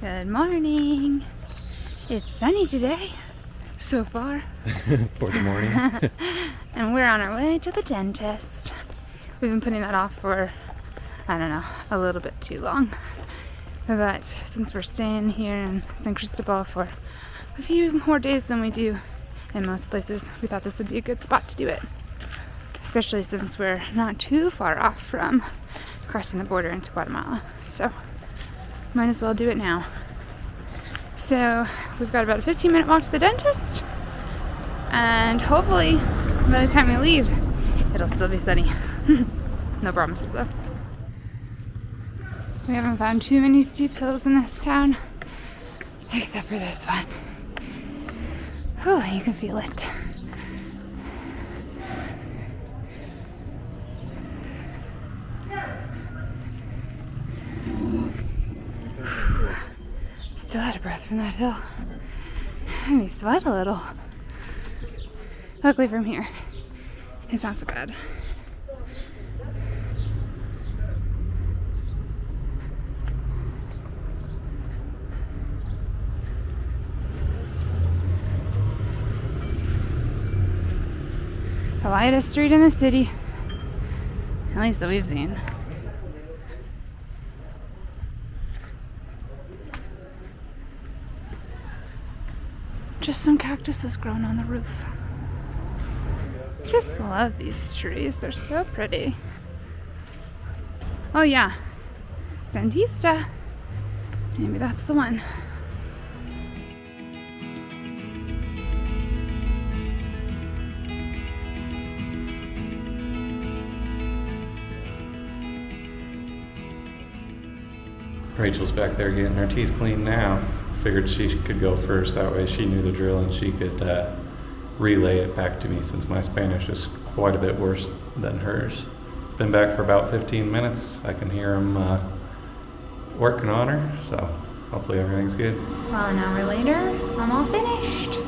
Good morning. It's sunny today, so far. For the morning. And we're on our way to the dentist. We've been putting that off for, I don't know, a little bit too long. But since we're staying here in San Cristobal for a few more days than we do in most places, we thought this would be a good spot to do it. Especially since we're not too far off from crossing the border into Guatemala. So might as well do it now. So we've got about a 15-minute walk to the dentist, and hopefully by the time we leave it'll still be sunny. No promises though. We haven't found too many steep hills in this town except for this one. Oh, you can feel it. Still out of breath from that hill. Made me sweat a little. Luckily from here, it's not so bad. The widest street in the city, at least that we've seen. Just some cactuses growing on the roof. Just love these trees, they're so pretty. Oh yeah, Dentista. Maybe that's the one. Rachel's back there getting her teeth cleaned now. Figured she could go first, that way she knew the drill and she could relay it back to me, since my Spanish is quite a bit worse than hers. Been back for about 15 minutes. I can hear them working on her, so hopefully everything's good. Well, an hour later, I'm all finished.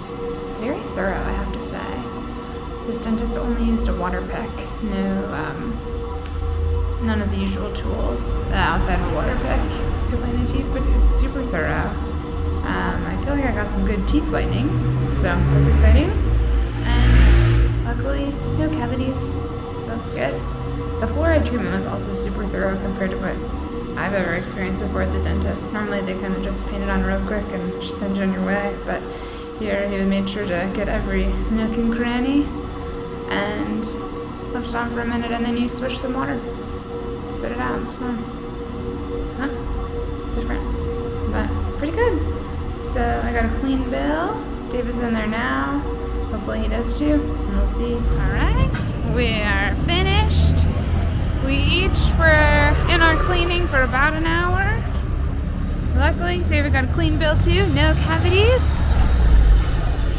It's very thorough, I have to say. This dentist only used a water pick, none of the usual tools outside of a water pick to clean the teeth, but it was super thorough. I feel like I got some good teeth whitening, so that's exciting. And luckily, no cavities, so that's good. The fluoride treatment was also super thorough compared to what I've ever experienced before at the dentist. Normally they kind of just paint it on real quick and just send you on your way, but here he made sure to get every nook and cranny and left it on for a minute, and then you swish some water, spit it out. So, different, but pretty good. So I got a clean bill. David's in there now. Hopefully he does too, and we'll see. Alright, we are finished. We each were in our cleaning for about an hour. Luckily, David got a clean bill too, no cavities.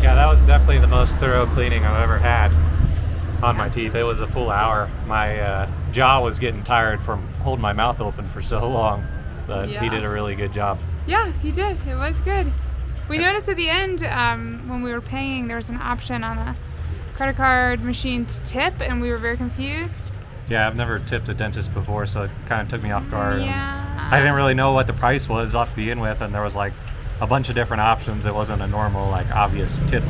Yeah, that was definitely the most thorough cleaning I've ever had on my teeth. It was a full hour. My jaw was getting tired from holding my mouth open for so long, but he did a really good job. Yeah, he did. It was good. We noticed at the end when we were paying, there was an option on a credit card machine to tip, and we were very confused. Yeah, I've never tipped a dentist before, so it kind of took me off guard. Yeah. I didn't really know what the price was off to begin with, and there was like a bunch of different options. It wasn't a normal, like, obvious tip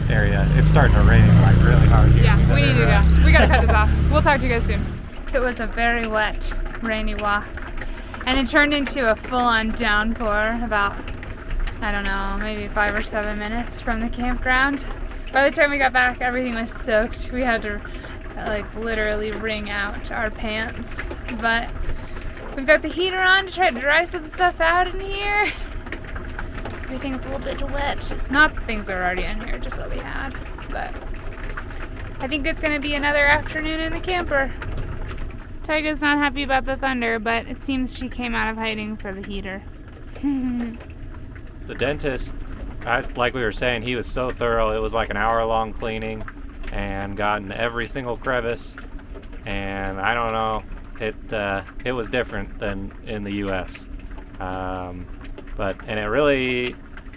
area. It's starting to rain like really hard here. Yeah, we need to go. We gotta cut this off. We'll talk to you guys soon. It was a very wet, rainy walk, and it turned into a full-on downpour about, I don't know, maybe 5 or 7 minutes from the campground. By the time we got back, everything was soaked. We had to literally wring out our pants, but we've got the heater on to try to dry some stuff out in here. Everything's a little bit wet. Not the things that are already in here, just what we had, but I think it's gonna be another afternoon in the camper. Tyga's not happy about the thunder, but it seems she came out of hiding for the heater. The dentist, like we were saying, he was so thorough. It was like an hour-long cleaning and gotten every single crevice. And I don't know, it was different than in the U.S. And it really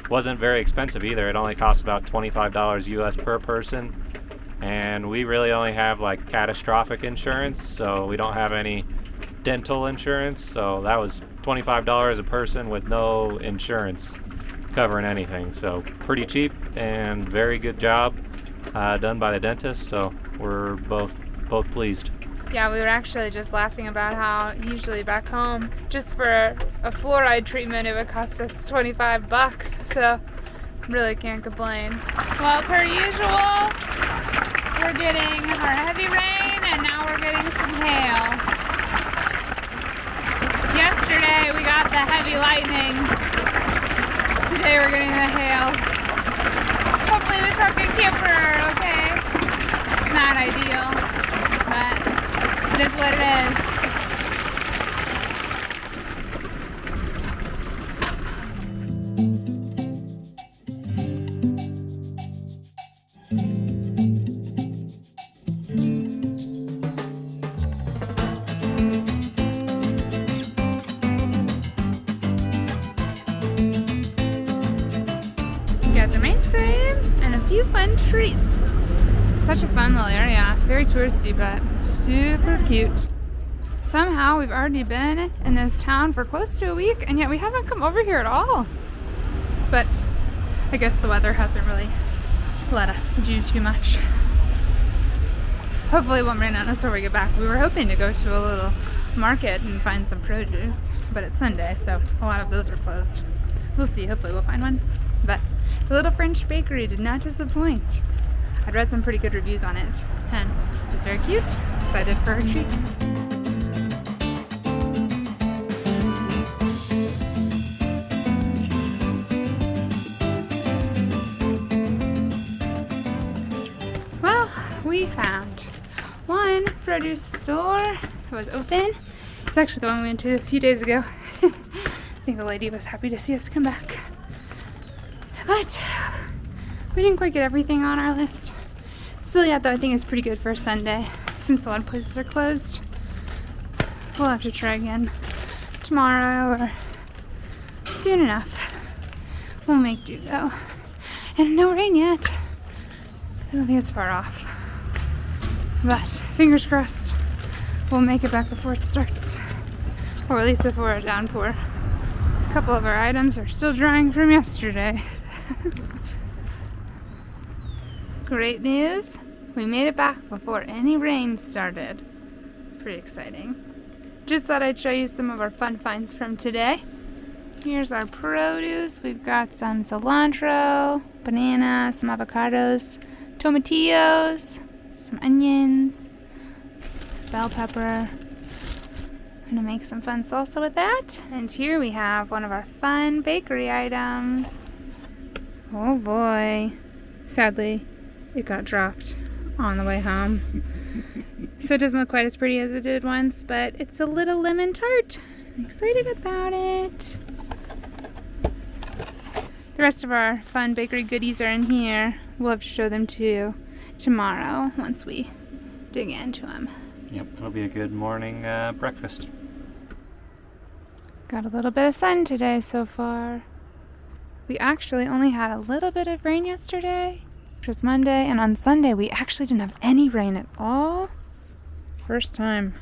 wasn't very expensive either. It only cost about $25 U.S. per person. And we really only have like catastrophic insurance, so we don't have any dental insurance, so that was $25 a person with no insurance covering anything. So pretty cheap and very good job done by the dentist. So we're both pleased. Yeah, we were actually just laughing about how usually back home, just for a fluoride treatment, it would cost us $25. So really can't complain. Well, per usual, we're getting our heavy rain and now we're getting some hail. Yesterday we got the heavy lightning. Today we're getting the hail. Hopefully the truck and camper are okay. It's not ideal, but it is what it is. Got some ice cream and a few fun treats. Such a fun little area. Very touristy, but super cute. Somehow we've already been in this town for close to a week, and yet we haven't come over here at all. But I guess the weather hasn't really let us do too much. Hopefully it won't rain on us when we get back. We were hoping to go to a little market and find some produce, but it's Sunday, so a lot of those are closed. We'll see. Hopefully we'll find one. But the little French bakery did not disappoint. I'd read some pretty good reviews on it, and it was very cute. Excited for our treats. Well, we found one produce store that was open. It's actually the one we went to a few days ago. I think the lady was happy to see us come back. But we didn't quite get everything on our list. Still, yeah, though, I think it's pretty good for a Sunday, since a lot of places are closed. We'll have to try again tomorrow or soon enough. We'll make do, though. And no rain yet. I don't think it's far off. But fingers crossed, we'll make it back before it starts. Or at least before a downpour. A couple of our items are still drying from yesterday. Great news, we made it back before any rain started. Pretty exciting. Just thought I'd show you some of our fun finds from today. Here's our produce. We've got some cilantro, banana, some avocados, tomatillos, some onions, bell pepper. I'm gonna make some fun salsa with that. And here we have one of our fun bakery items. Oh boy. Sadly, it got dropped on the way home. So it doesn't look quite as pretty as it did once, but it's a little lemon tart. I'm excited about it. The rest of our fun bakery goodies are in here. We'll have to show them to you tomorrow once we dig into them. Yep, it'll be a good morning breakfast. Got a little bit of sun today so far. We actually only had a little bit of rain yesterday, which was Monday, and on Sunday we actually didn't have any rain at all. First time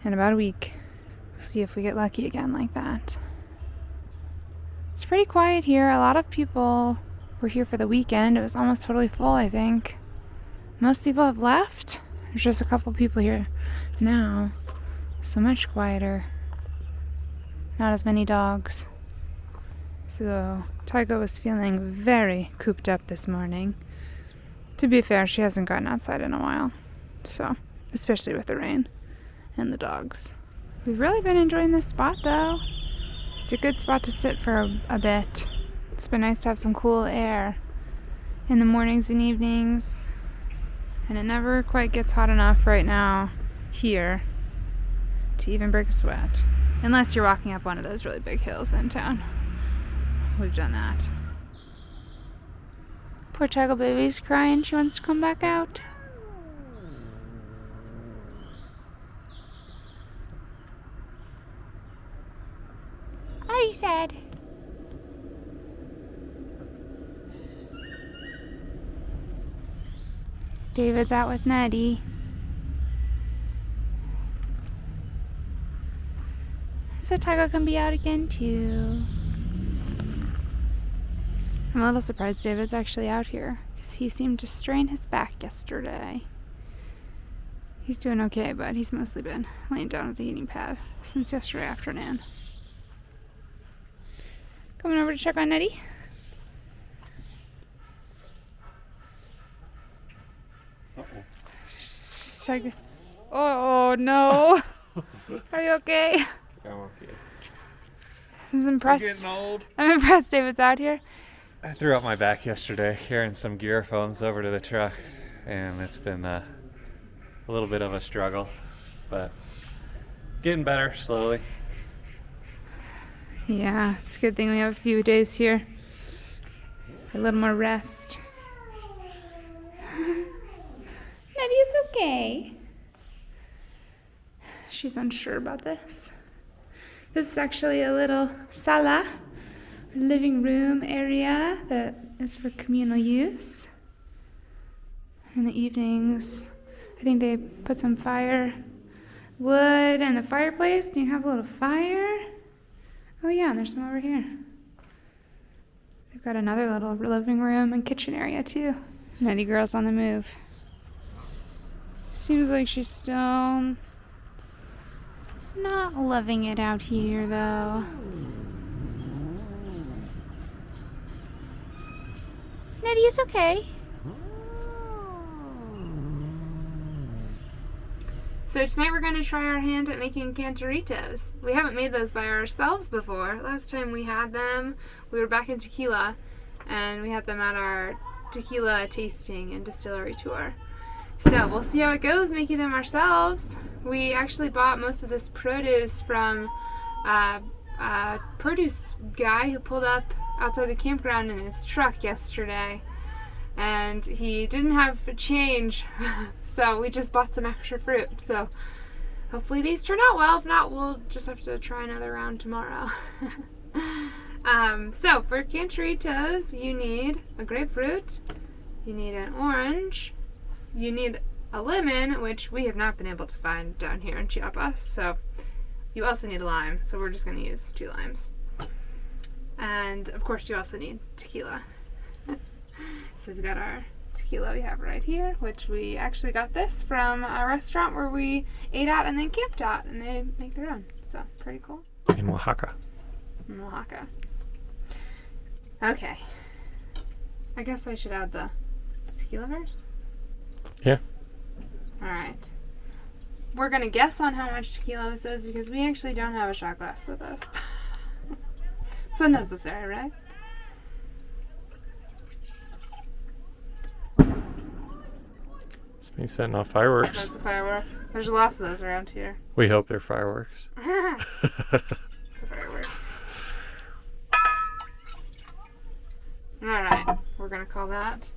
in about a week. We'll see if we get lucky again like that. It's pretty quiet here. A lot of people were here for the weekend. It was almost totally full, I think. Most people have left. There's just a couple people here now. So much quieter. Not as many dogs. So Tygo was feeling very cooped up this morning. To be fair, she hasn't gotten outside in a while. So, especially with the rain and the dogs. We've really been enjoying this spot though. It's a good spot to sit for a bit. It's been nice to have some cool air in the mornings and evenings. And it never quite gets hot enough right now here to even break a sweat. Unless you're walking up one of those really big hills in town. We've done that. Poor Tygo baby's crying. She wants to come back out. Are you sad? David's out with Nettie. so Tygo can be out again too. I'm a little surprised David's actually out here because he seemed to strain his back yesterday. He's doing okay, but he's mostly been laying down with the heating pad since yesterday afternoon. Coming over to check on Nettie. Uh-oh. Oh no! Are you okay? I'm okay. I'm I'm impressed. getting old. I'm impressed David's out here. I threw out my back yesterday carrying some gear phones over to the truck, and it's been a little bit of a struggle, but getting better slowly. Yeah, it's a good thing we have a few days here. A little more rest. Nettie, it's okay. She's unsure about this. This is actually a little sala, living room area that is for communal use. In the evenings, I think they put some firewood in the fireplace. Do you have a little fire? Oh yeah, and there's some over here. They've got another little living room and kitchen area too. Nettie girl's on the move. Seems like she's still not loving it out here though. Nettie is okay. So tonight we're going to try our hand at making cantaritos. We haven't made those by ourselves before. Last time we had them, we were back in Tequila, and we had them at our tequila tasting and distillery tour. So we'll see how it goes making them ourselves. We actually bought most of this produce from a produce guy who pulled up outside the campground in his truck yesterday. And he didn't have change, so we just bought some extra fruit. So hopefully these turn out well. If not, we'll just have to try another round tomorrow. So for cantaritos, you need a grapefruit, you need an orange, you need a lemon, which we have not been able to find down here in Chiapas. So you also need a lime, so we're just going to use 2 limes. And of course you also need tequila. So we've got our tequila we have right here, which we actually got this from a restaurant where we ate at and then camped at, and they make their own. So pretty cool. In Oaxaca. In Oaxaca. Okay. I guess I should add the tequila first. Yeah. Alright. We're gonna guess on how much tequila this is because we actually don't have a shot glass with us. It's unnecessary, right? It's me setting off fireworks. That's a firework. There's lots of those around here. We hope they're fireworks. It's a firework. Alright, we're gonna call that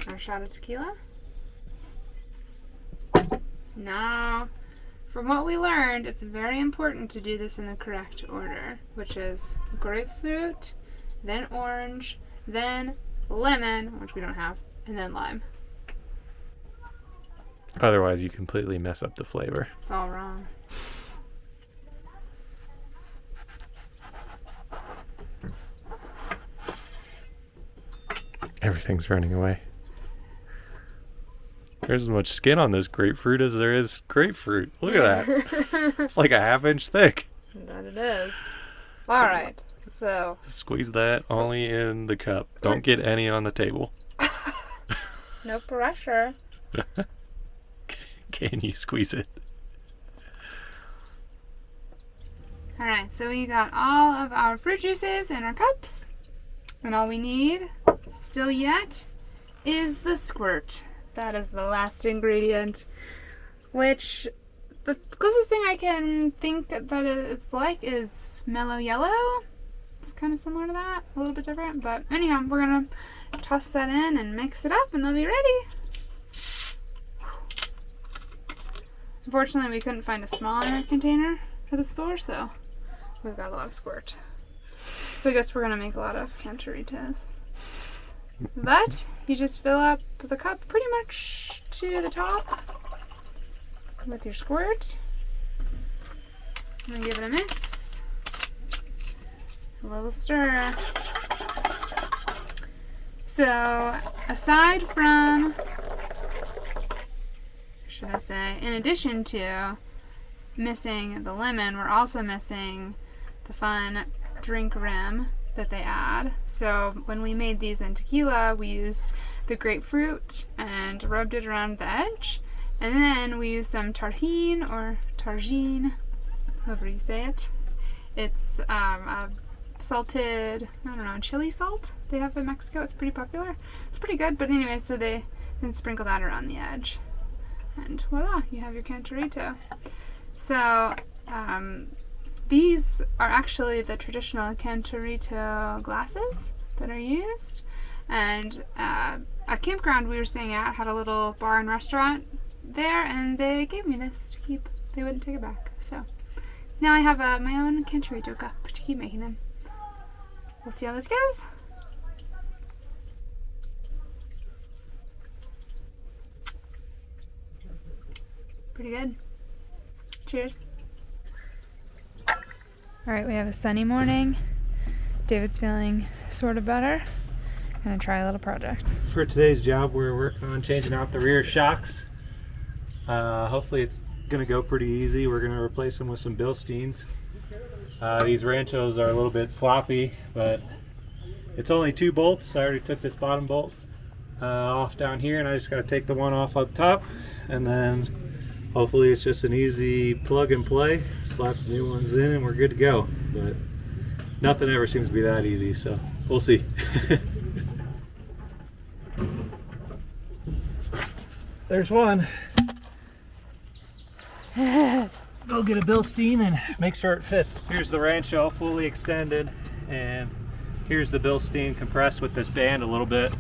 our shot of tequila. Now, from what we learned, it's very important to do this in the correct order, which is grapefruit, then orange, then lemon, which we don't have, and then lime. Otherwise, you completely mess up the flavor. It's all wrong. Everything's running away. There's as much skin on this grapefruit as there is grapefruit. Look at that. It's like a 1/2 inch thick. That it is. Alright, so. Squeeze that only in the cup. Don't get any on the table. No pressure. Can you squeeze it? Alright, so we got all of our fruit juices in our cups. And all we need, still yet, is the squirt. That is the last ingredient. Which, the closest thing I can think that it's like is mellow yellow. It's kind of similar to that, a little bit different. But anyhow, we're going to toss that in and mix it up and they'll be ready. Unfortunately, we couldn't find a smaller container for the store, so we've got a lot of squirt. So I guess we're gonna make a lot of cantaritos. But you just fill up the cup pretty much to the top with your squirt. I'm gonna give it a mix. A little stir. So, aside from, should I say, in addition to missing the lemon, we're also missing the fun drink rim that they add. So when we made these in tequila, we used the grapefruit and rubbed it around the edge, and then we used some tarhine or targine, however you say it. It's a salted, I don't know, chili salt they have in Mexico. It's pretty popular. It's pretty good, but anyway, so they then sprinkle that around the edge, and voila, you have your Cantarito. So these are actually the traditional Cantarito glasses that are used, and a campground we were staying at had a little bar and restaurant there, and they gave me this to keep. They wouldn't take it back, so now I have my own Cantarito cup to keep making them. We'll see how this goes. Pretty good. Cheers. Alright, we have a sunny morning. David's feeling sort of better. Gonna try a little project. For today's job, we're working on changing out the rear shocks. Hopefully it's gonna go pretty easy. We're gonna replace them with some Bilsteins. These Ranchos are a little bit sloppy, but it's only 2 bolts. I already took this bottom bolt off down here, and I just gotta take the one off up top, and then hopefully it's just an easy plug and play. Slap the new ones in and we're good to go. But nothing ever seems to be that easy, so we'll see. There's one. Go get a Bilstein and make sure it fits. Here's the Rancho fully extended, and here's the Bilstein compressed with this band a little bit.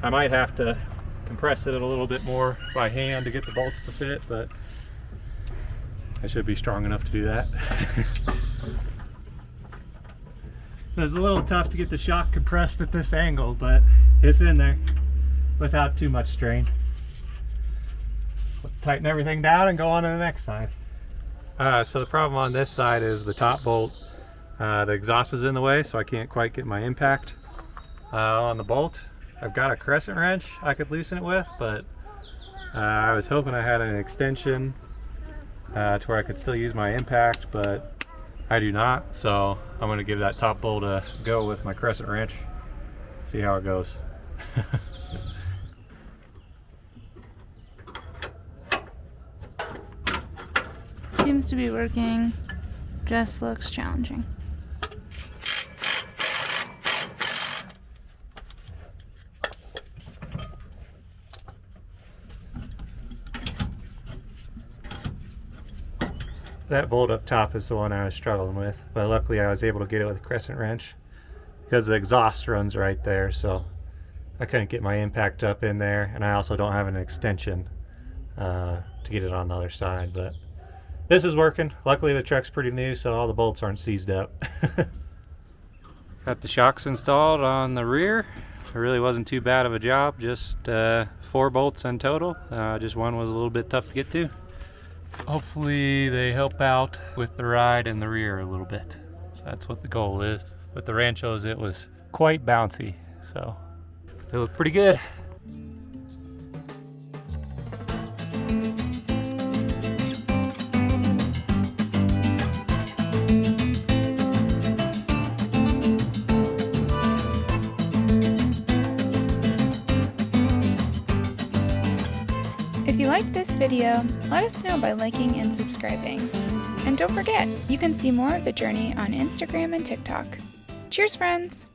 I might have to compress it a little bit more by hand to get the bolts to fit, but I should be strong enough to do that. It was a little tough to get the shock compressed at this angle, but it's in there without too much strain. Tighten everything down and go on to the next side. So the problem on this side is the top bolt. The exhaust is in the way, so I can't quite get my impact on the bolt. I've got a crescent wrench I could loosen it with, but I was hoping I had an extension to where I could still use my impact, but I do not. So I'm going to give that top bolt a go with my crescent wrench, see how it goes. Seems to be working, just looks challenging. That bolt up top is the one I was struggling with, but luckily I was able to get it with a crescent wrench because the exhaust runs right there, so I couldn't get my impact up in there, and I also don't have an extension to get it on the other side, but this is working. Luckily the truck's pretty new, so all the bolts aren't seized up. Got the shocks installed on the rear. It really wasn't too bad of a job, just 4 bolts in total. Just one was a little bit tough to get to. Hopefully they help out with the ride in the rear a little bit. So that's what the goal is. With the Ranchos it was quite bouncy, so they look pretty good. If you liked this video, let us know by liking and subscribing. And don't forget, you can see more of the journey on Instagram and TikTok. Cheers, friends!